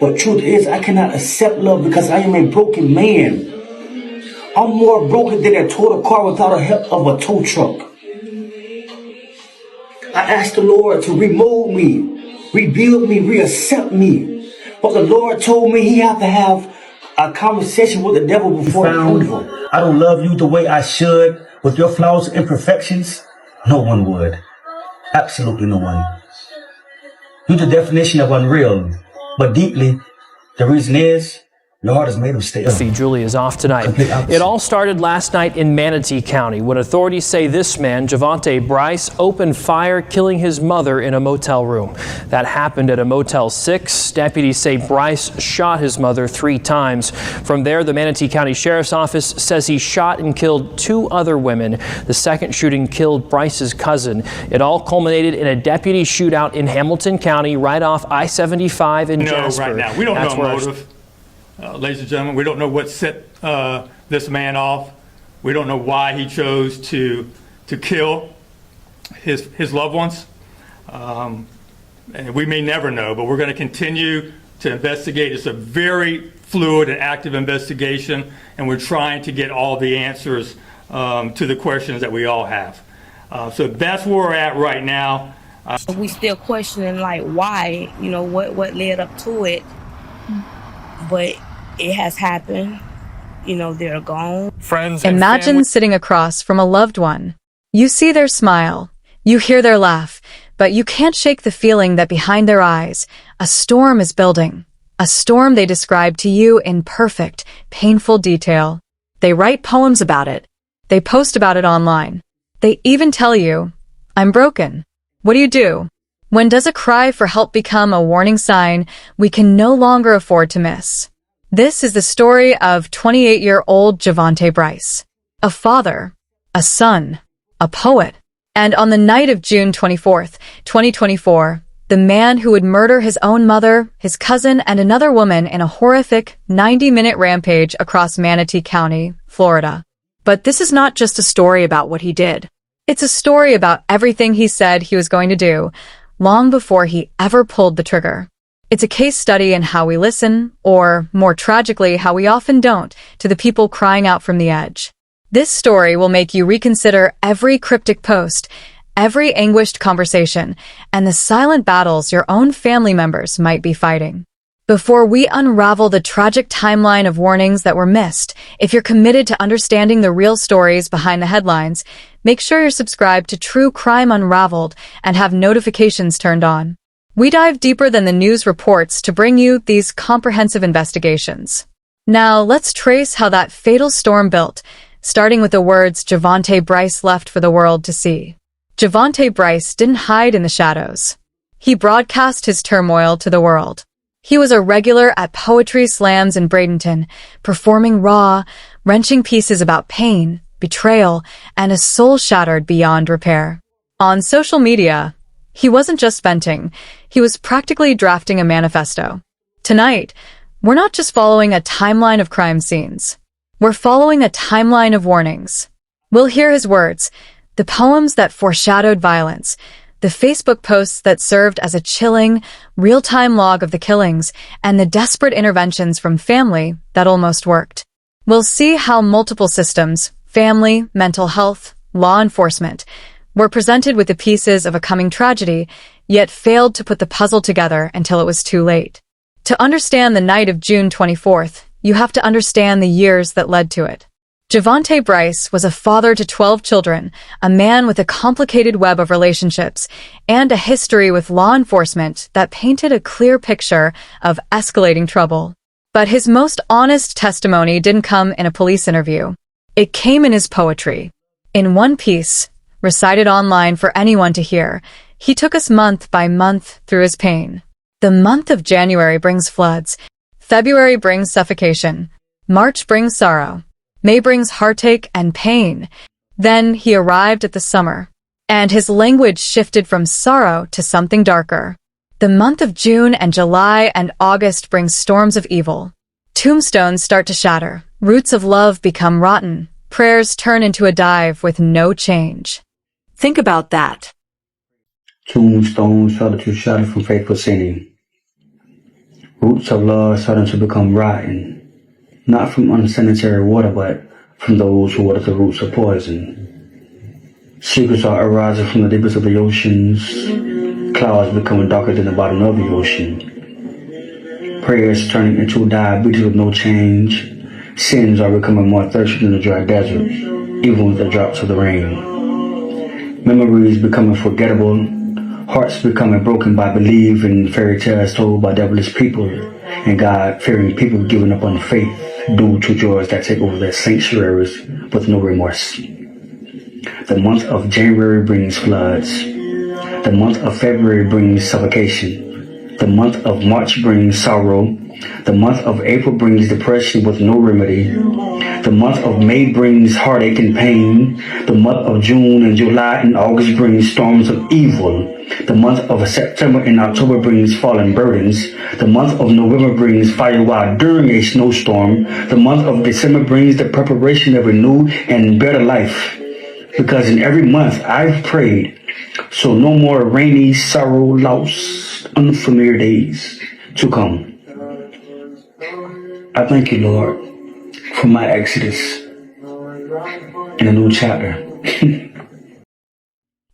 But truth is, I cannot accept love because I am a broken man. I'm more broken than a total car without the help of a tow truck. I asked the Lord to remove me, rebuild me, reaccept me. But the Lord told me he had to have a conversation with the devil before approval. I don't love you the way I should, with your flaws and imperfections. No one would. Absolutely no one. You're the definition of unreal, but deeply, the reason is, your heart is made of steel. Julie is off tonight. It all started last night in Manatee County when authorities say this man, Javonte Brice, opened fire, killing his mother in a motel room. That happened at a Motel 6. Deputies say Brice shot his mother 3 times. From there, the Manatee County Sheriff's Office says he shot and killed 2 other women. The second shooting killed Brice's cousin. It all culminated in a deputy shootout in Hamilton County, right off I-75 in Jasper. Right now, we don't know motive. Ladies and gentlemen, we don't know what set this man off. We don't know why he chose to kill his loved ones. And we may never know, but we're going to continue to investigate. It's a very fluid and active investigation, and we're trying to get all the answers to the questions that we all have. So that's where we're at right now. We still questioning, like, why, you know, what led up to it. But it has happened. You know, they're gone. Friends and Imagine sitting across from a loved one. You see their smile, you hear their laugh, but you can't shake the feeling that behind their eyes, a storm is building. A storm they describe to you in perfect, painful detail. They write poems about it. They post about it online. They even tell you, I'm broken. What do you do? When does a cry for help become a warning sign we can no longer afford to miss? This is the story of 28-year-old Javonte Brice, a father, a son, a poet. And on the night of June 24th, 2024, the man who would murder his own mother, his cousin, and another woman in a horrific 90-minute rampage across Manatee County, Florida. But this is not just a story about what he did. It's a story about everything he said he was going to do, long before he ever pulled the trigger. It's a case study in how we listen, or, more tragically, how we often don't, to the people crying out from the edge. This story will make you reconsider every cryptic post, every anguished conversation, and the silent battles your own family members might be fighting. Before we unravel the tragic timeline of warnings that were missed, if you're committed to understanding the real stories behind the headlines, make sure you're subscribed to True Crime Unraveled and have notifications turned on. We dive deeper than the news reports to bring you these comprehensive investigations. Now, let's trace how that fatal storm built, starting with the words Javonte Brice left for the world to see. Javonte Brice didn't hide in the shadows. He broadcast his turmoil to the world. He was a regular at poetry slams in Bradenton, performing raw, wrenching pieces about pain, betrayal, and a soul shattered beyond repair. On social media, he wasn't just venting, he was practically drafting a manifesto. Tonight, we're not just following a timeline of crime scenes. We're following a timeline of warnings. We'll hear his words, the poems that foreshadowed violence, the Facebook posts that served as a chilling, real-time log of the killings, and the desperate interventions from family that almost worked. We'll see how multiple systems, family, mental health, law enforcement, were presented with the pieces of a coming tragedy, yet failed to put the puzzle together until it was too late. To understand the night of June 24th, you have to understand the years that led to it. Javonte Brice was a father to 12 children, a man with a complicated web of relationships, and a history with law enforcement that painted a clear picture of escalating trouble. But his most honest testimony didn't come in a police interview. It came in his poetry. In one piece, recited online for anyone to hear, he took us month by month through his pain. The month of January brings floods. February brings suffocation. March brings sorrow. May brings heartache and pain. Then he arrived at the summer, and his language shifted from sorrow to something darker. The month of June and July and August brings storms of evil. Tombstones start to shatter. Roots of love become rotten. Prayers turn into a dive with no change. Think about that. Tombstones started to shatter from faithful sinning. Roots of love starting to become rotten, not from unsanitary water, but from those who water the roots of poison. Secrets are arising from the deepest of the oceans, clouds becoming darker than the bottom of the ocean. Prayers turning into diabetes with no change. Sins are becoming more thirsty than the dry desert, even with the drops of the rain. Memories becoming forgettable, hearts becoming broken by believing fairy tales told by devilish people, and God-fearing people giving up on faith due to joys that take over their sanctuaries with no remorse. The month of January brings floods. The month of February brings suffocation. The month of March brings sorrow. The month of April brings depression with no remedy. The month of May brings heartache and pain. The month of June and July and August brings storms of evil. The month of September and October brings fallen burdens. The month of November brings fire while during a snowstorm. The month of December brings the preparation of a new and better life. Because in every month I've prayed, so no more rainy, sorrow, loss, unfamiliar days to come. I thank you, Lord, for my exodus in a new chapter.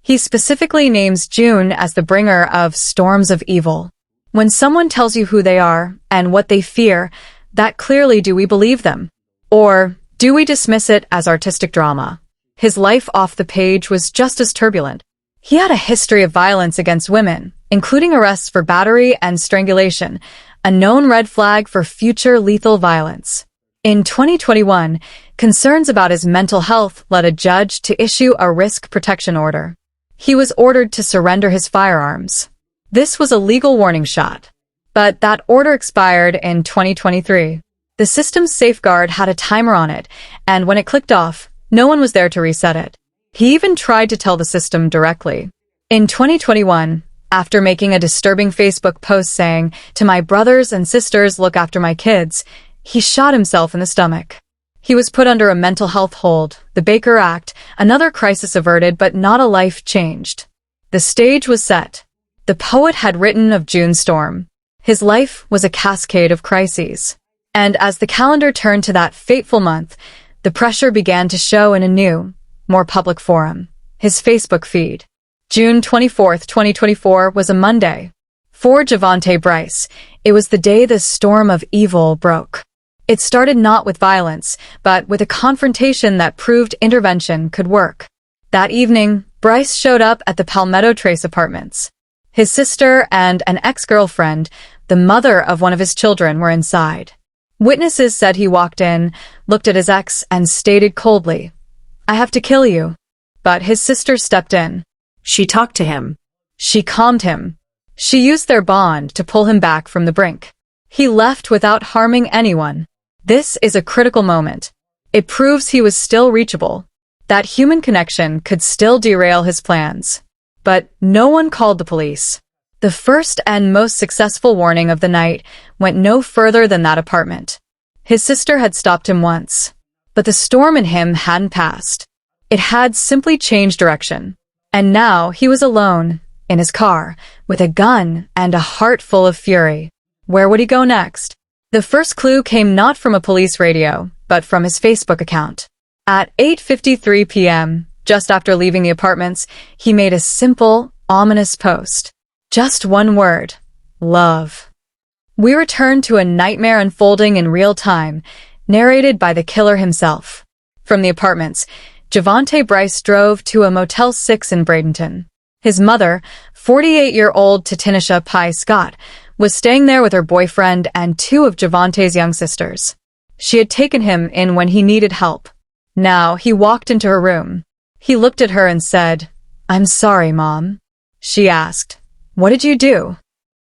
He specifically names June as the bringer of storms of evil. When someone tells you who they are and what they fear, that clearly do we believe them? Or do we dismiss it as artistic drama? His life off the page was just as turbulent. He had a history of violence against women, including arrests for battery and strangulation, a known red flag for future lethal violence. In 2021, concerns about his mental health led a judge to issue a risk protection order. He was ordered to surrender his firearms. This was a legal warning shot. But that order expired in 2023. The system's safeguard had a timer on it, and when it clicked off, no one was there to reset it. He even tried to tell the system directly. In 2021, after making a disturbing Facebook post saying, "To my brothers and sisters, look after my kids," he shot himself in the stomach. He was put under a mental health hold, the Baker Act, another crisis averted, but not a life changed. The stage was set. The poet had written of June's storm. His life was a cascade of crises. And as the calendar turned to that fateful month, the pressure began to show in a new, more public forum, his Facebook feed. June 24th, 2024 was a Monday. For Javonte Brice, it was the day the storm of evil broke. It started not with violence, but with a confrontation that proved intervention could work. That evening, Brice showed up at the Palmetto Trace apartments. His sister and an ex-girlfriend, the mother of one of his children, were inside. Witnesses said he walked in, looked at his ex, and stated coldly, "I have to kill you." But his sister stepped in. She talked to him. She calmed him. She used their bond to pull him back from the brink. He left without harming anyone. This is a critical moment. It proves he was still reachable, that human connection could still derail his plans. But no one called the police. The first and most successful warning of the night went no further than that apartment. His sister had stopped him once, but the storm in him hadn't passed. It had simply changed direction. And now he was alone, in his car, with a gun and a heart full of fury. Where would he go next? The first clue came not from a police radio, but from his Facebook account. At 8:53 p.m., just after leaving the apartments, he made a simple, ominous post. Just one word: love. We return to a nightmare unfolding in real time, narrated by the killer himself. From the apartments, Javonte Brice drove to a Motel 6 in Bradenton. His mother, 48-year-old Tatinisha Pi Scott, was staying there with her boyfriend and two of Javonte's young sisters. She had taken him in when he needed help. Now he walked into her room. He looked at her and said, "I'm sorry, Mom." She asked, "What did you do?"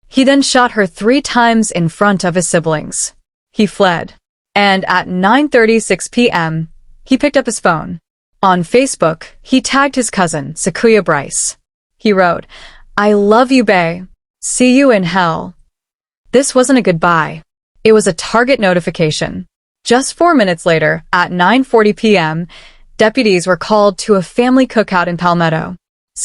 He then shot her 3 times in front of his siblings. He fled. And at 9:36 p.m., he picked up his phone. On Facebook, he tagged his cousin, Sequoia Brice. He wrote, "I love you, bae. See you in hell." This wasn't a goodbye. It was a target notification. Just 4 minutes later, at 9:40 p.m., deputies were called to a family cookout in Palmetto.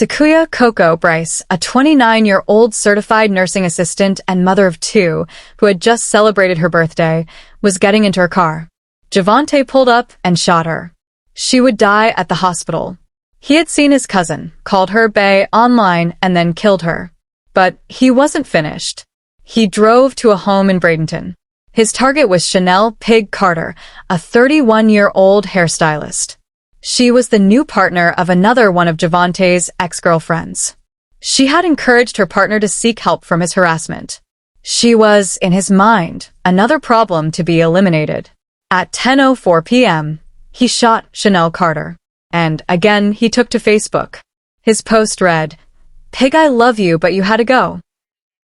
Cookout Brice, a 29-year-old certified nursing assistant and mother of two who had just celebrated her birthday, was getting into her car. Javonte pulled up and shot her. She would die at the hospital. He had seen his cousin, called her bae online, and then killed her. But he wasn't finished. He drove to a home in Bradenton. His target was Chanel Pig Carter, a 31-year-old hairstylist. She was the new partner of another one of Javonte's ex-girlfriends. She had encouraged her partner to seek help from his harassment. She was, in his mind, another problem to be eliminated. At 10:04 p.m., he shot Chanel Carter. And again, he took to Facebook. His post read, "Pig, I love you, but you had to go."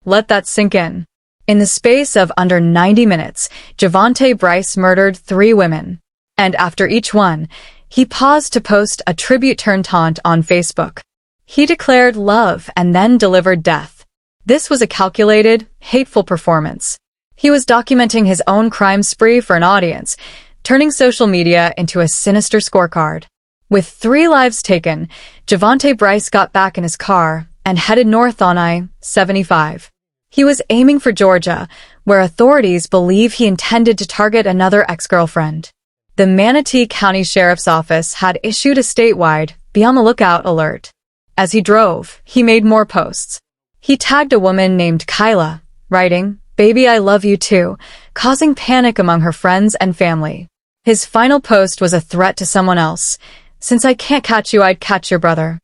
Let that sink in. In the space of under 90 minutes, Javonte Brice murdered 3 women. And after each one, he paused to post a tribute-taunt on Facebook. He declared love and then delivered death. This was a calculated, hateful performance. He was documenting his own crime spree for an audience, turning social media into a sinister scorecard. With 3 lives taken, Javonte Brice got back in his car and headed north on I-75. He was aiming for Georgia, where authorities believe he intended to target another ex-girlfriend. The Manatee County Sheriff's Office had issued a statewide "be on the lookout" alert. As he drove, he made more posts. He tagged a woman named Kyla, writing, "Baby, I love you too," causing panic among her friends and family. His final post was a threat to someone else. "Since I can't catch you, I'd catch your brother."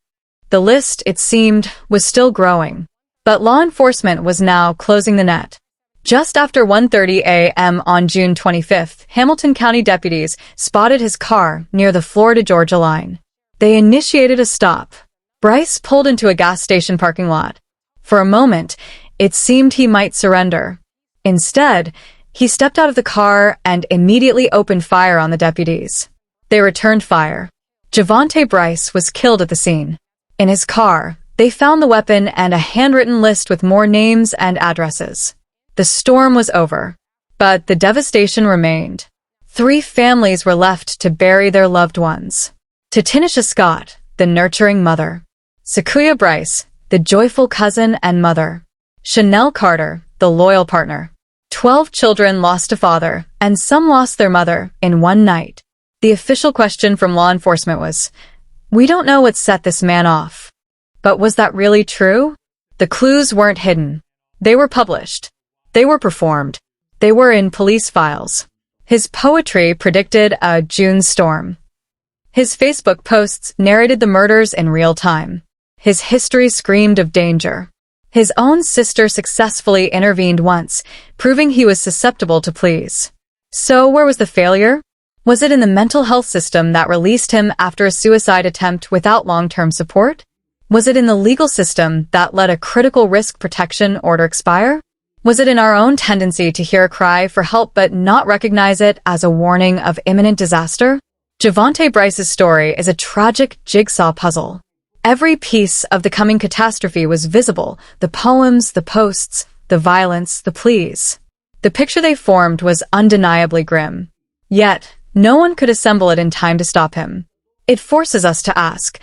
The list, it seemed, was still growing. But law enforcement was now closing the net. Just after 1:30 a.m. on June 25th, Hamilton County deputies spotted his car near the Florida-Georgia line. They initiated a stop. Brice pulled into a gas station parking lot. For a moment, it seemed he might surrender. Instead, he stepped out of the car and immediately opened fire on the deputies. They returned fire. Javonte Brice was killed at the scene. In his car, they found the weapon and a handwritten list with more names and addresses. The storm was over, but the devastation remained. 3 families were left to bury their loved ones. Tanisha Scott, the nurturing mother. Cookout Brice, the joyful cousin and mother. Chanel Carter, the loyal partner. 12 children lost a father, and some lost their mother in one night. The official question from law enforcement was, "We don't know what set this man off." But was that really true? The clues weren't hidden. They were published. They were performed. They were in police files. His poetry predicted a June storm. His Facebook posts narrated the murders in real time. His history screamed of danger. His own sister successfully intervened once, proving he was susceptible to pleas. So where was the failure? Was it in the mental health system that released him after a suicide attempt without long-term support? Was it in the legal system that let a critical risk protection order expire? Was it in our own tendency to hear a cry for help but not recognize it as a warning of imminent disaster? Javonte Brice's story is a tragic jigsaw puzzle. Every piece of the coming catastrophe was visible: the poems, the posts, the violence, the pleas. The picture they formed was undeniably grim. Yet, no one could assemble it in time to stop him. It forces us to ask,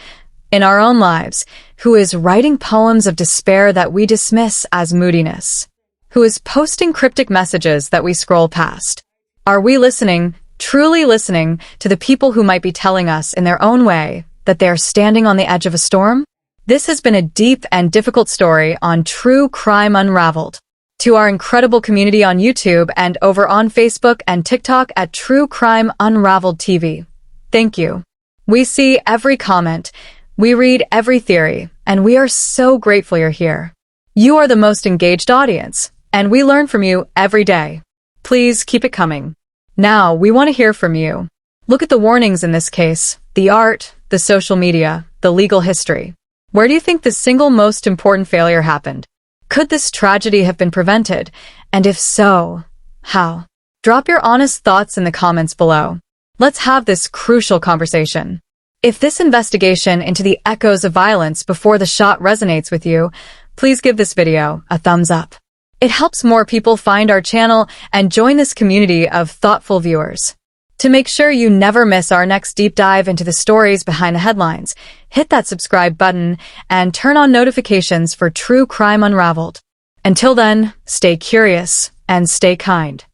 in our own lives, who is writing poems of despair that we dismiss as moodiness? Who is posting cryptic messages that we scroll past? Are we listening, truly listening, to the people who might be telling us in their own way that they are standing on the edge of a storm? This has been a deep and difficult story on True Crime Unraveled. To our incredible community on YouTube and over on Facebook and TikTok at True Crime Unraveled TV, thank you. We see every comment, we read every theory, and we are so grateful you're here. You are the most engaged audience, and we learn from you every day. Please keep it coming. Now, we want to hear from you. Look at the warnings in this case, the art, the social media, the legal history. Where do you think the single most important failure happened? Could this tragedy have been prevented? And if so, how? Drop your honest thoughts in the comments below. Let's have this crucial conversation. If this investigation into the echoes of violence before the shot resonates with you, please give this video a thumbs up. It helps more people find our channel and join this community of thoughtful viewers. To make sure you never miss our next deep dive into the stories behind the headlines, hit that subscribe button and turn on notifications for true crime unraveled. Until then, stay curious and stay kind.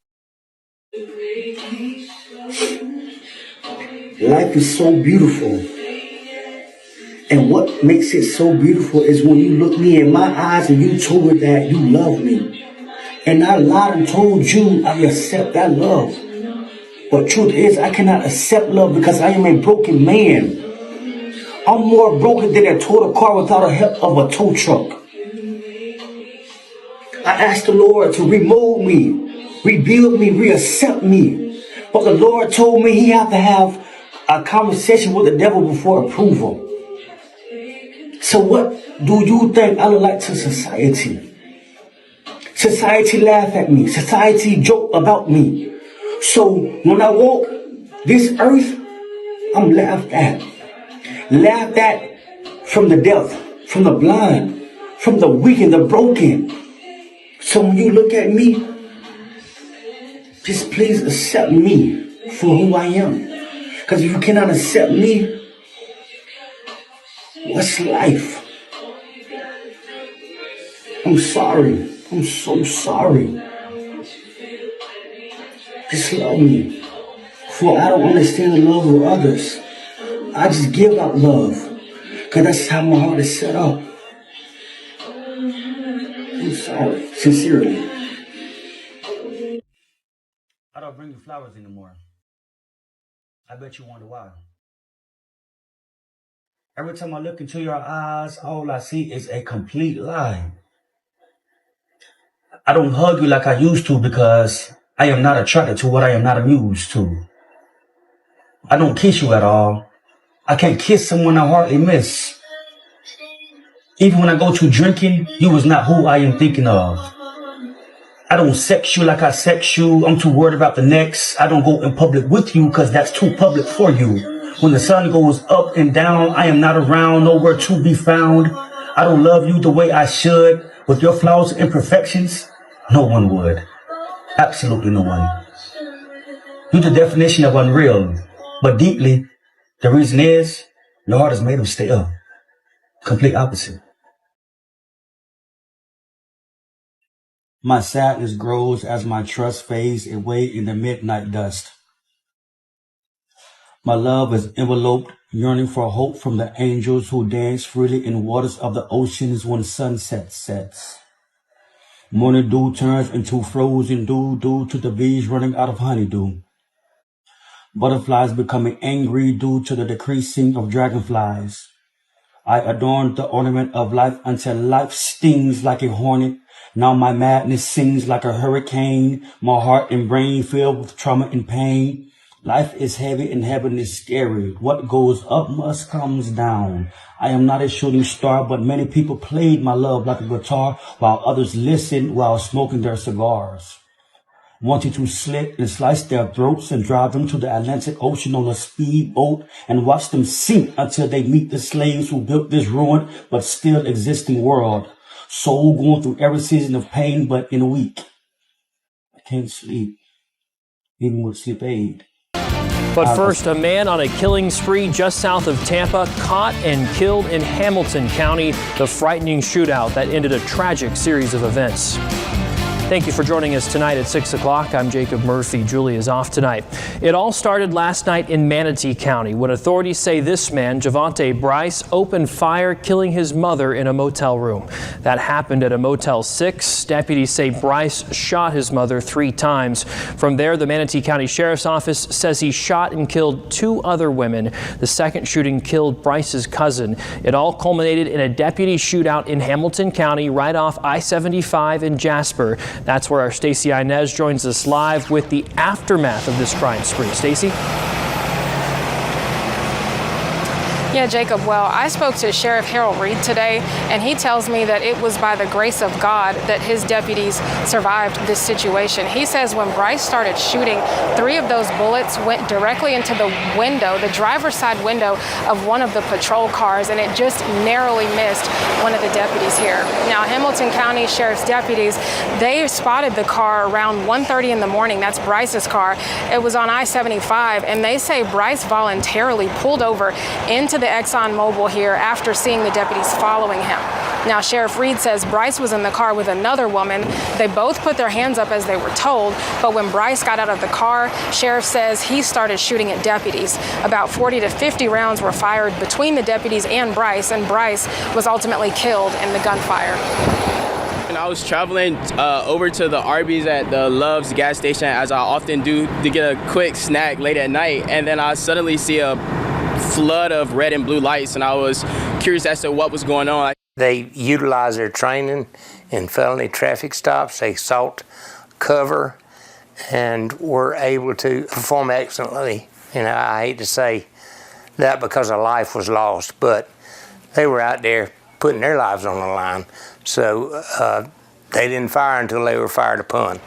Life is so beautiful. And what makes it so beautiful is when you look me in my eyes and you told me that you love me. And I lied and told you I accept that love. But truth is, I cannot accept love because I am a broken man. I'm more broken than a total car without the help of a tow truck. I asked the Lord to remove me, rebuild me, reaccept me. But the Lord told me he had to have a conversation with the devil before approval. So what do you think I look like to society? Society laugh at me. Society joke about me. So when I walk this earth, I'm laughed at. Laughed at from the deaf, from the blind, from the weak and the broken. So when you look at me, just please accept me for who I am. Because if you cannot accept me, what's life? I'm sorry. I'm so sorry. Just love me. For I don't understand the love of others. I just give out love. Because that's how my heart is set up. I'm sorry. Sincerely. I don't bring you flowers anymore. I bet you wonder why. Every time I look into your eyes, all I see is a complete lie. I don't hug you like I used to because I am not attracted to what I am not amused to. I don't kiss you at all. I can't kiss someone I hardly miss. Even when I go to drinking, you was not who I am thinking of. I don't sex you like I sex you. I'm too worried about the next. I don't go in public with you because that's too public for you. When the sun goes up and down, I am not around, nowhere to be found. I don't love you the way I should. With your flaws and imperfections, no one would. Absolutely no one. You're the definition of unreal. But deeply, the reason is, your heart is made of steel. Complete opposite. My sadness grows as my trust fades away in the midnight dust. My love is enveloped, yearning for hope from the angels who dance freely in waters of the oceans when sunset sets. Morning dew turns into frozen dew due to the bees running out of honeydew. Butterflies becoming angry due to the decreasing of dragonflies. I adorn the ornament of life until life stings like a hornet. Now my madness sings like a hurricane, my heart and brain filled with trauma and pain. Life is heavy and heaven is scary. What goes up must comes down. I am not a shooting star, but many people played my love like a guitar while others listened while smoking their cigars. Wanting to slit and slice their throats and drive them to the Atlantic Ocean on a speedboat and watch them sink until they meet the slaves who built this ruined but still existing world. Soul going through every season of pain, but in a week. I can't sleep, even with sleep aid. But first, a man on a killing spree just south of Tampa caught and killed in Hamilton County, the frightening shootout that ended a tragic series of events. Thank you for joining us tonight at 6 o'clock. I'm Jacob Murphy. Julie is off tonight. It all started last night in Manatee County when authorities say this man, Javonte Brice, opened fire, killing his mother in a motel room. That happened at a Motel 6. Deputies say Brice shot his mother 3 times. From there, the Manatee County Sheriff's Office says he shot and killed 2 other women. The second shooting killed Brice's cousin. It all culminated in a deputy shootout in Hamilton County right off I-75 in Jasper. That's where our Stacey Inez joins us live with the aftermath of this crime spree. Stacey? Yeah, Jacob, well, I spoke to Sheriff Harold Reed today, and he tells me that it was by the grace of God that his deputies survived this situation. He says when Brice started shooting, 3 of those bullets went directly into the window, the driver's side window of one of the patrol cars, and it just narrowly missed one of the deputies here. Now, Hamilton County Sheriff's deputies, they spotted the car around 1:30 in the morning. That's Brice's car. It was on I-75, and they say Brice voluntarily pulled over into the ExxonMobil here after seeing the deputies following him. Now, Sheriff Reed says Brice was in the car with another woman. They both put their hands up as they were told, but when Brice got out of the car, Sheriff says he started shooting at deputies. About 40 to 50 rounds were fired between the deputies and Brice was ultimately killed in the gunfire. And I was traveling over to the Arby's at the Love's gas station, as I often do, to get a quick snack late at night, and then I suddenly see a flood of red and blue lights, and I was curious as to what was going on. They utilize their training in felony traffic stops. They sought cover and were able to perform excellently. And I hate to say that because a life was lost, but they were out there putting their lives on the line. So they didn't fire until they were fired upon.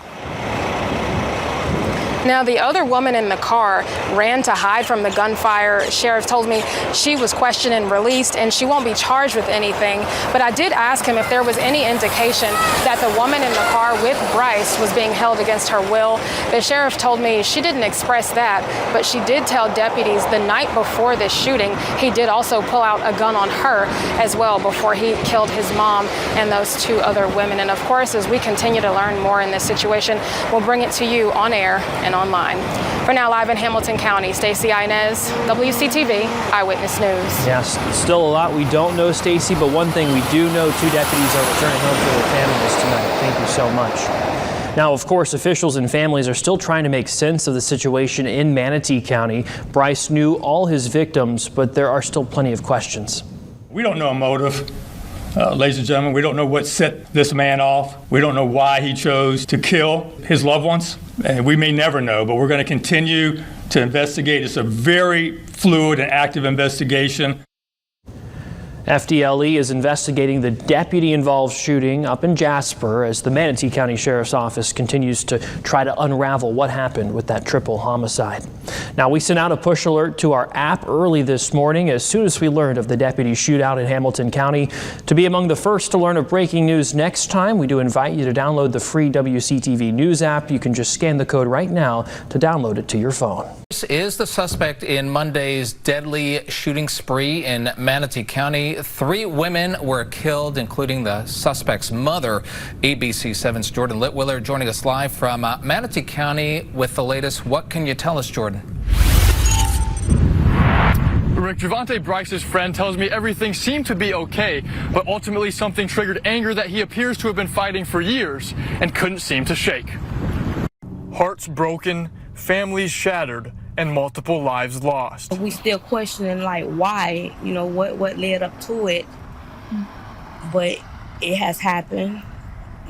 Now, the other woman in the car ran to hide from the gunfire. Sheriff told me she was questioned and released, and she won't be charged with anything. But I did ask him if there was any indication that the woman in the car with Brice was being held against her will. The sheriff told me she didn't express that, but she did tell deputies the night before this shooting, he did also pull out a gun on her as well before he killed his mom and those 2 other women. And of course, as we continue to learn more in this situation, we'll bring it to you on air and online. For now, live in Hamilton County, Stacey Inez, WCTV Eyewitness News. Yes, still a lot we don't know, Stacey, but one thing we do know, 2 deputies are returning home to their families tonight. Thank you so much. Now, of course, officials and families are still trying to make sense of the situation in Manatee County. Brice knew all his victims, but there are still plenty of questions. We don't know a motive. Ladies and gentlemen, we don't know what set this man off. We don't know why he chose to kill his loved ones. And we may never know, but we're going to continue to investigate. It's a very fluid and active investigation. FDLE is investigating the deputy-involved shooting up in Jasper as the Manatee County Sheriff's Office continues to try to unravel what happened with that triple homicide. Now, we sent out a push alert to our app early this morning as soon as we learned of the deputy shootout in Hamilton County. To be among the first to learn of breaking news next time, we do invite you to download the free WCTV News app. You can just scan the code right now to download it to your phone. This is the suspect in Monday's deadly shooting spree in Manatee County. 3 women were killed, including the suspect's mother. ABC 7's Jordan Litwiller joining us live from Manatee County with the latest. What can you tell us, Jordan? Rick, Javonte Brice's friend tells me everything seemed to be okay, but ultimately something triggered anger that he appears to have been fighting for years and couldn't seem to shake. Hearts broken, families shattered, and multiple lives lost. We still questioning like why, what led up to it, but it has happened.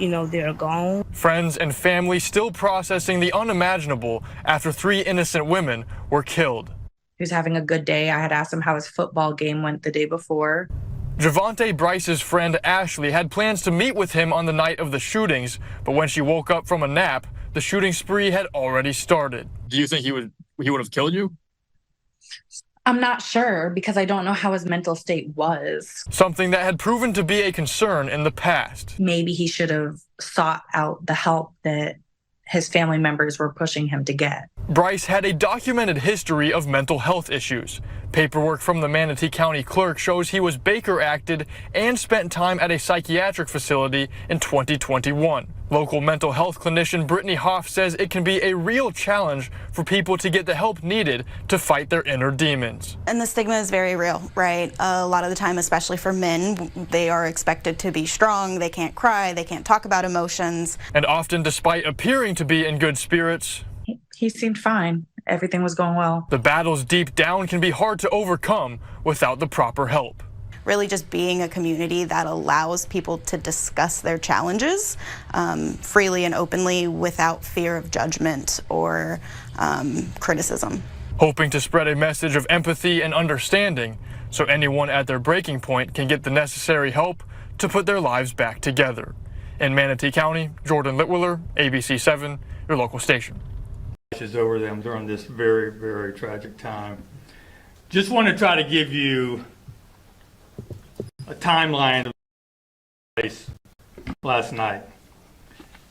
They're gone. Friends and family still processing the unimaginable after 3 innocent women were killed. He was having a good day. I had asked him how his football game went the day before. Javonte Brice's friend Ashley had plans to meet with him on the night of the shootings, but when she woke up from a nap, the shooting spree had already started. Do you think he would have killed you? I'm not sure because I don't know how his mental state was. Something that had proven to be a concern in the past. Maybe he should have sought out the help that his family members were pushing him to get. Brice had a documented history of mental health issues. Paperwork from the Manatee County clerk shows he was Baker acted and spent time at a psychiatric facility in 2021. Local mental health clinician Brittany Hoff says it can be a real challenge for people to get the help needed to fight their inner demons. And the stigma is very real, right? A lot of the time, especially for men, they are expected to be strong, they can't cry, they can't talk about emotions. And often, despite appearing to be in good spirits, he seemed fine. Everything was going well. The battles deep down can be hard to overcome without the proper help. Really just being a community that allows people to discuss their challenges freely and openly without fear of judgment or criticism. hoping to spread a message of empathy and understanding so anyone at their breaking point can get the necessary help to put their lives back together. In Manatee County, Jordan Litwiller, ABC 7, your local station. Over them during this very, very tragic time. Just want to try to give you a timeline of last night.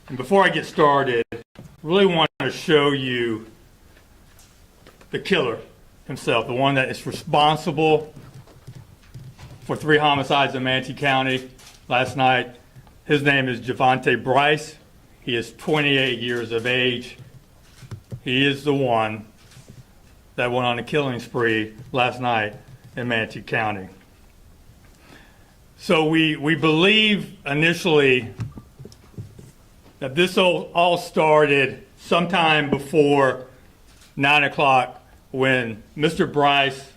And before I get started, I really want to show you the killer himself, the one that is responsible for 3 homicides in Manatee County last night. His name is Javonte Brice. He is 28 years of age. He is the one that went on a killing spree last night in Manatee County. So we believe initially that this all started sometime before 9 o'clock when Mr. Brice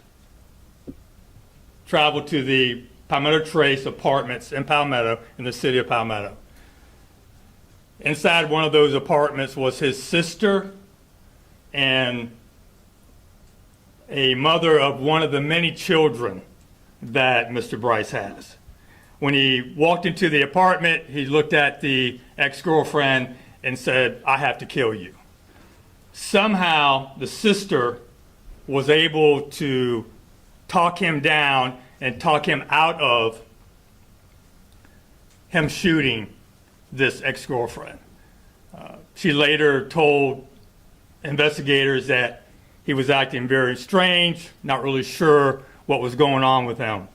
traveled to the Palmetto Trace apartments in Palmetto, in the city of Palmetto. Inside one of those apartments was his sister and a mother of one of the many children that Mr. Brice has. When he walked into the apartment, he looked at the ex-girlfriend and said, "I have to kill you." Somehow, the sister was able to talk him down and talk him out of him shooting this ex-girlfriend. She later told investigators that he was acting very strange, not really sure what was going on with him.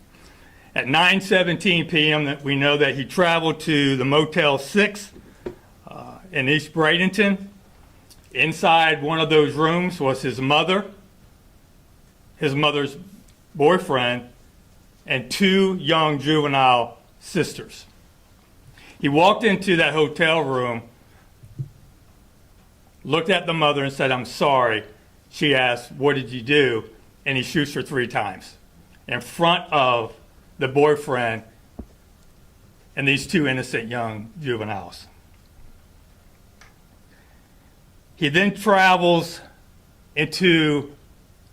At 9:17 p.m., we know that he traveled to the Motel 6 in East Bradenton. Inside one of those rooms was his mother, his mother's boyfriend, and 2 young juvenile sisters. He walked into that hotel room, looked at the mother and said, "I'm sorry." She asked, "What did you do?" And he shoots her 3 times in front of the boyfriend and these 2 innocent young juveniles. He then travels into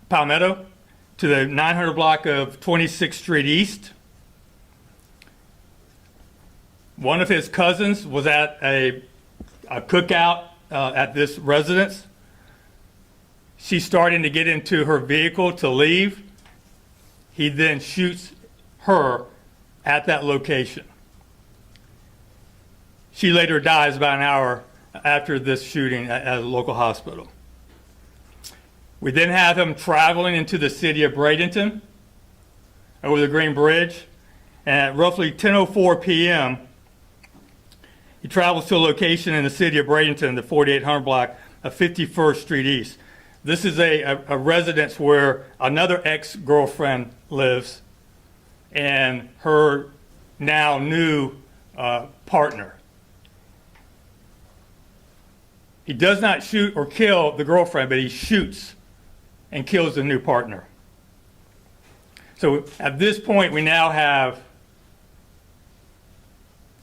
Palmetto to the 900 block of 26th Street East. One of his cousins was at a cookout at this residence. She's starting to get into her vehicle to leave. He then shoots her at that location. She later dies about an hour after this shooting at a local hospital. We then have him traveling into the city of Bradenton over the Green Bridge, and at roughly 10:04 p.m., he travels to a location in the city of Bradenton, the 4800 block of 51st Street East. This is a residence where another ex-girlfriend lives and her now new partner. He does not shoot or kill the girlfriend, but he shoots and kills the new partner. So at this point, we now have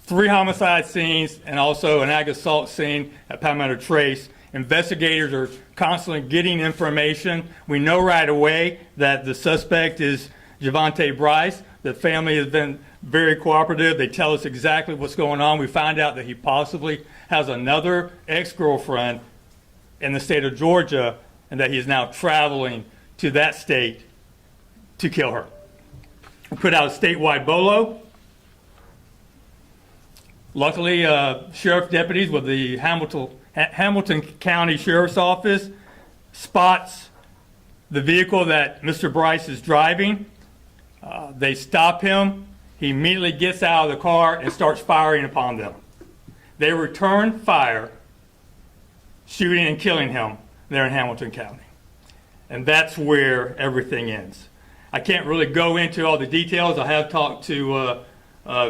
3 homicide scenes and also an ag assault scene at Palmetto Trace. Investigators are constantly getting information. We know right away that the suspect is Javonte Brice. The family has been very cooperative. They tell us exactly what's going on. We find out that he possibly has another ex-girlfriend in the state of Georgia and that he is now traveling to that state to kill her. We put out a statewide BOLO. Luckily, sheriff deputies with the Hamilton County Sheriff's Office spots the vehicle that Mr. Brice is driving. They stop him. He immediately gets out of the car and starts firing upon them. They return fire, shooting and killing him there in Hamilton County. And that's where everything ends. I can't really go into all the details. I have talked to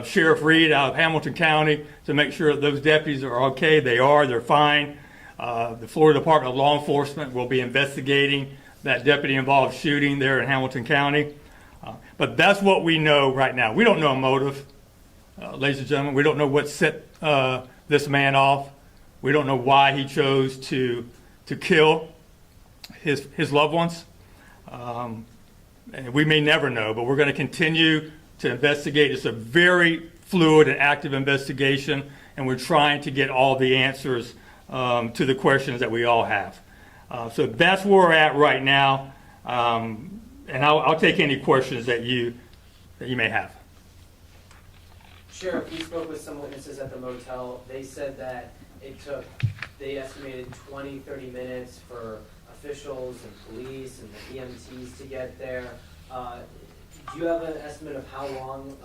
Sheriff Reed out of Hamilton County to make sure that those deputies are okay. They are. They're fine. The Florida Department of Law Enforcement will be investigating that deputy-involved shooting there in Hamilton County. But that's what we know right now. We don't know a motive, ladies and gentlemen. We don't know what set this man off. We don't know why he chose to kill his loved ones. And we may never know, but we're going to continue to investigate. It's a very fluid and active investigation, and we're trying to get all the answers to the questions that we all have. So that's where we're at right now, and I'll take any questions that you may have. Sheriff, we spoke with some witnesses at the motel. They said that they estimated 20, 30 minutes for officials and police and the EMTs to get there. Do you have an estimate of how long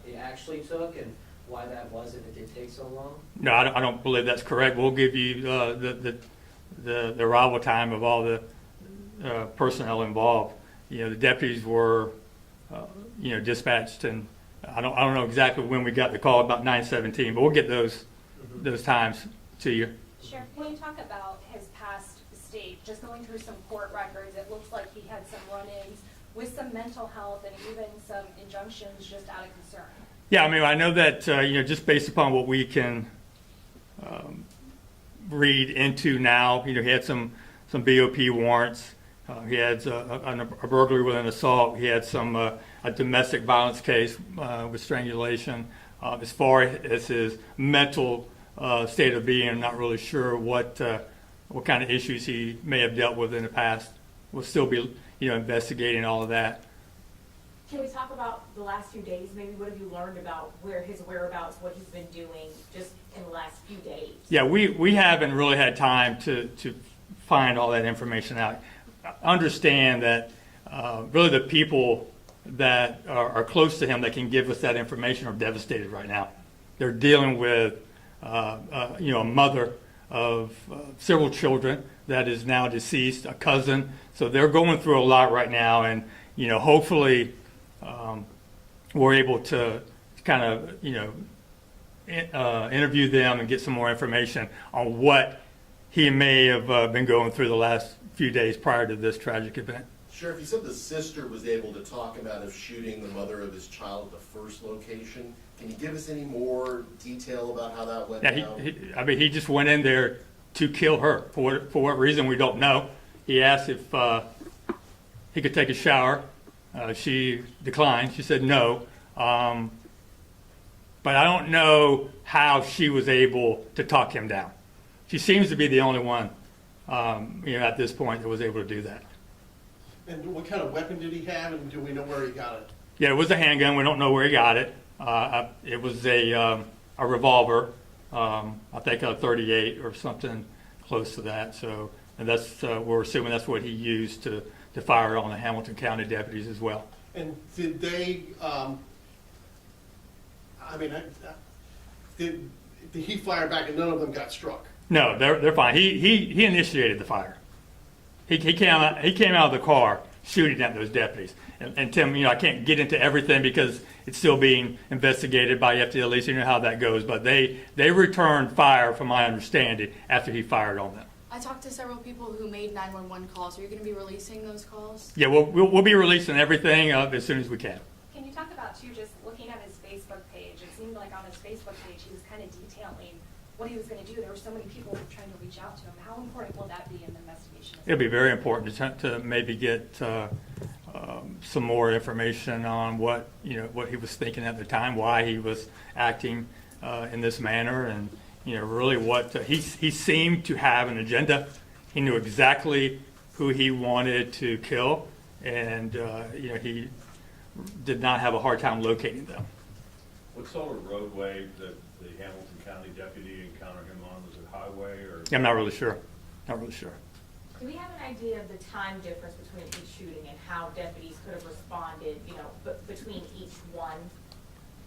it actually took and why that was, if it did take so long? No, I don't believe that's correct. We'll give you the arrival time of all the personnel involved. The deputies were dispatched, and I don't know exactly when we got the call, about 9:17, but we'll get those times to you. Sheriff, when you talk about his past state, just going through some court records, it looks like he had some run-ins with some mental health and even some injunctions just out of concern. Yeah, I mean, I know that just based upon what we can read into now, he had some BOP warrants. He had a burglary with an assault. He had a domestic violence case with strangulation. As far as his mental state of being, I'm not really sure what kind of issues he may have dealt with in the past. We'll still be investigating all of that. Can we talk about the last few days? Maybe what have you learned about where his whereabouts, what he's been doing just in the last few days? Yeah, we haven't really had time to find all that information out. Understand that really the people that are close to him that can give us that information are devastated right now. They're dealing with a mother of several children that is now deceased, a cousin. So they're going through a lot right now, and hopefully we're able to kind of interview them and get some more information on what he may have been going through the last few days prior to this tragic event. Sheriff, you said the sister was able to talk him out of shooting the mother of his child at the first location. Can you give us any more detail about how that went down? He just went in there to kill her. For what reason, we don't know. He asked if he could take a shower. She declined. She said no. But I don't know how she was able to talk him down. She seems to be the only one, at this point that was able to do that. And what kind of weapon did he have, and do we know where he got it? Yeah, it was a handgun. We don't know where he got it. It was a revolver, I think a .38 or something close to that. So, and that's we're assuming that's what he used to fire on the Hamilton County deputies as well. And did they? Did he fire back, and none of them got struck? No, they're fine. He initiated the fire. He came out of the car shooting at those deputies. And Tim, I can't get into everything because it's still being investigated by FDLE, so you know how that goes. But they returned fire, from my understanding, after he fired on them. I talked to several people who made 911 calls. Are you going to be releasing those calls? Yeah, we'll be releasing everything as soon as we can. Can you talk about, too, just looking at his Facebook page? It seemed like on his Facebook page he was kind of detailing what he was going to do. There were so many people trying to reach out to him. How important will that be in the investigation? It'll be very important to maybe get some more information on what he was thinking at the time, why he was acting in this manner, and really what he seemed to have an agenda. He knew exactly who he wanted to kill, and he did not have a hard time locating them. What sort of roadway that the Hamilton County deputy encountered him on? Was it highway or? I'm not really sure. Not really sure. Do we have an idea of the time difference between each shooting and how deputies could have responded, between each one?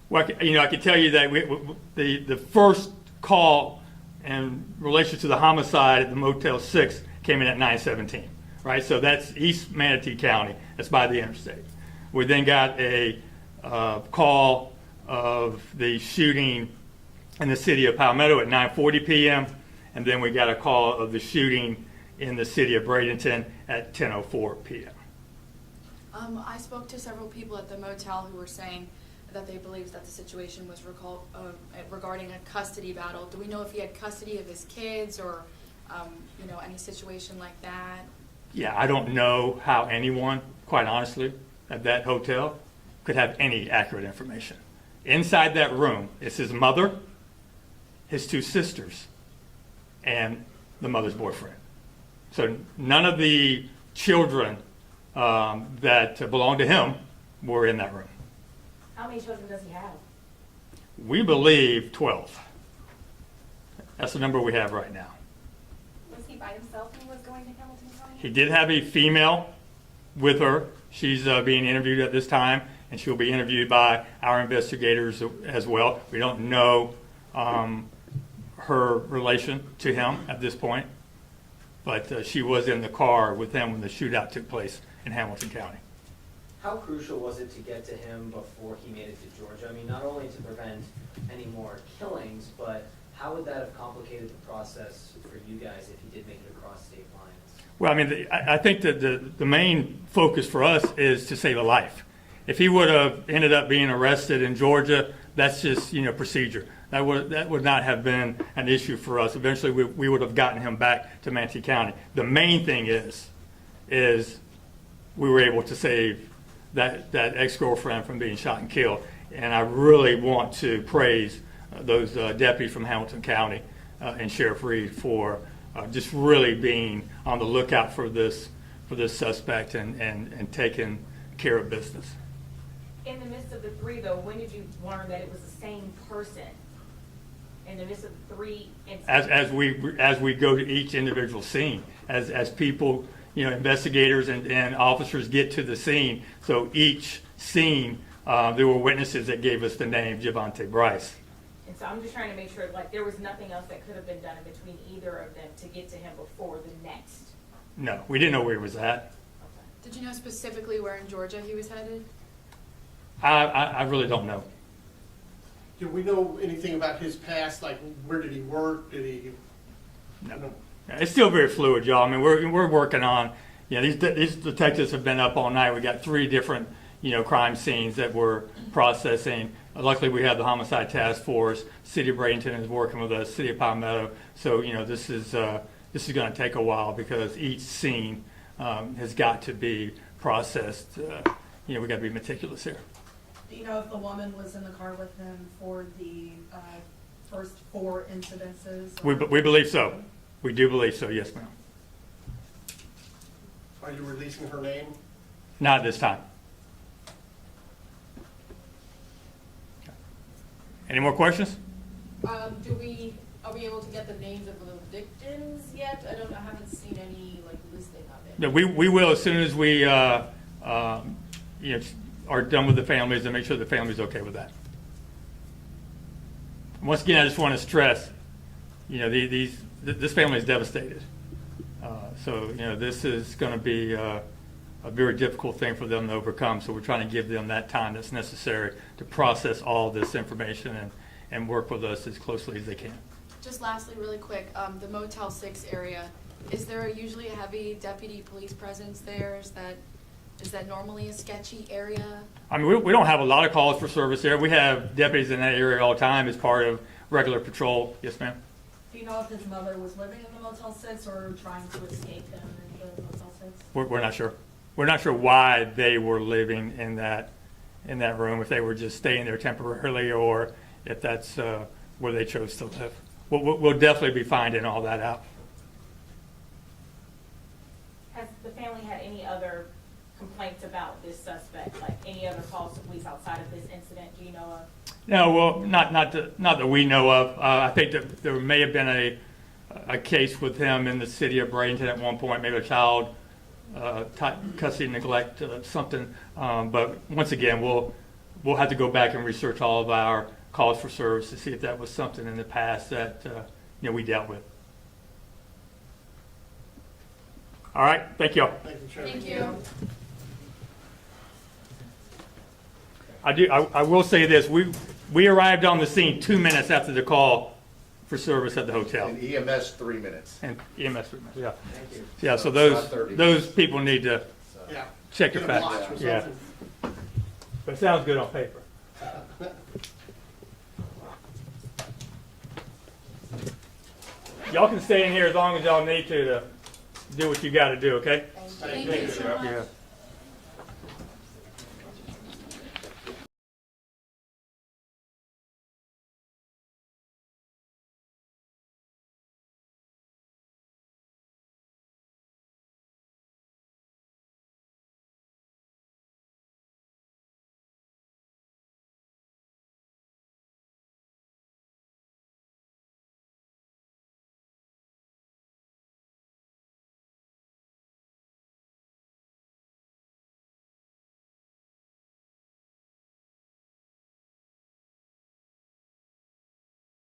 Well, I can tell you that the first call in relation to the homicide at the Motel 6 came in at 9:17, right? So that's East Manatee County. That's by the interstate. We then got a call of the shooting in the city of Palmetto at 9:40 p.m. And then we got a call of the shooting in the city of Bradenton at 10:04 p.m. I spoke to several people at the motel who were saying that they believed that the situation was regarding a custody battle. Do we know if he had custody of his kids or, any situation like that? Yeah, I don't know how anyone, quite honestly, at that hotel could have any accurate information. Inside that room is his mother, his two sisters, and the mother's boyfriend. So none of the children that belong to him were in that room. How many children does he have? We believe 12. That's the number we have right now. Was he by himself when he was going to Hamilton County? He did have a female with her. She's being interviewed at this time, and she'll be interviewed by our investigators as well. We don't know her relation to him at this point, but she was in the car with him when the shootout took place in Hamilton County. How crucial was it to get to him before he made it to Georgia? I mean, not only to prevent any more killings, but how would that have complicated the process for you guys if he did make it across state lines? Well, I mean, I think that the main focus for us is to save a life. If he would have ended up being arrested in Georgia, that's just, procedure. That would not have been an issue for us. Eventually, we would have gotten him back to Manatee County. The main thing is we were able to save that ex-girlfriend from being shot and killed. And I really want to praise those deputies from Hamilton County and Sheriff Reed for just really being on the lookout for this suspect and taking care of business. In the midst of the three, though, when did you learn that it was the same person? In the midst of the three incidents? As we go to each individual scene, as people, investigators and officers get to the scene. So each scene, there were witnesses that gave us the name Javonte Brice. And so I'm just trying to make sure, there was nothing else that could have been done in between either of them to get to him before the next. No, we didn't know where he was at. Did you know specifically where in Georgia he was headed? I really don't know. Do we know anything about his past? Like, where did he work? Did he? No. It's still very fluid, y'all. I mean, we're working on. These detectives have been up all night. We got 3 different crime scenes that we're processing. Luckily, we have the homicide task force. City of Bradenton is working with us. City of Palmetto. So this is going to take a while because each scene has got to be processed. We got to be meticulous here. Do you know if the woman was in the car with him for the first 4 incidences? We believe so. We do believe so, yes, ma'am. Are you releasing her name? Not at this time. Any more questions? Are we able to get the names of the victims yet? I haven't seen any listing of it. No, we will as soon as we are done with the families and make sure the family's okay with that. Once again, I just want to stress, this family is devastated. So this is going to be a very difficult thing for them to overcome. So we're trying to give them that time that's necessary to process all this information and work with us as closely as they can. Just lastly, really quick, the Motel 6 area, is there usually a heavy deputy police presence there? Is that normally a sketchy area? I mean, we don't have a lot of calls for service there. We have deputies in that area all the time as part of regular patrol. Yes, ma'am. Do you know if his mother was living in the Motel 6 or trying to escape him in the Motel 6? We're not sure. We're not sure why they were living in that room, if they were just staying there temporarily or if that's where they chose to live. We'll definitely be finding all that out. Has the family had any other complaints about this suspect, like any other calls to police outside of this incident? Do you know of? No, well, not that we know of. I think that there may have been a case with him in the city of Bradenton at one point, maybe a child custody neglect, something. But once again, we'll have to go back and research all of our calls for service to see if that was something in the past that we dealt with. All right, thank you all. Thank you. I will say this: we arrived on the scene 2 minutes after the call for service at the hotel. And EMS 3 minutes. And EMS 3 minutes, yeah. Thank you. Yeah, so it's not 30 those people need to Yeah. check their Get a facts. watch or Yeah, something. but it sounds good on paper. Y'all can stay in here as long as y'all need to do what you got to do, okay? Thank you so much. Yeah.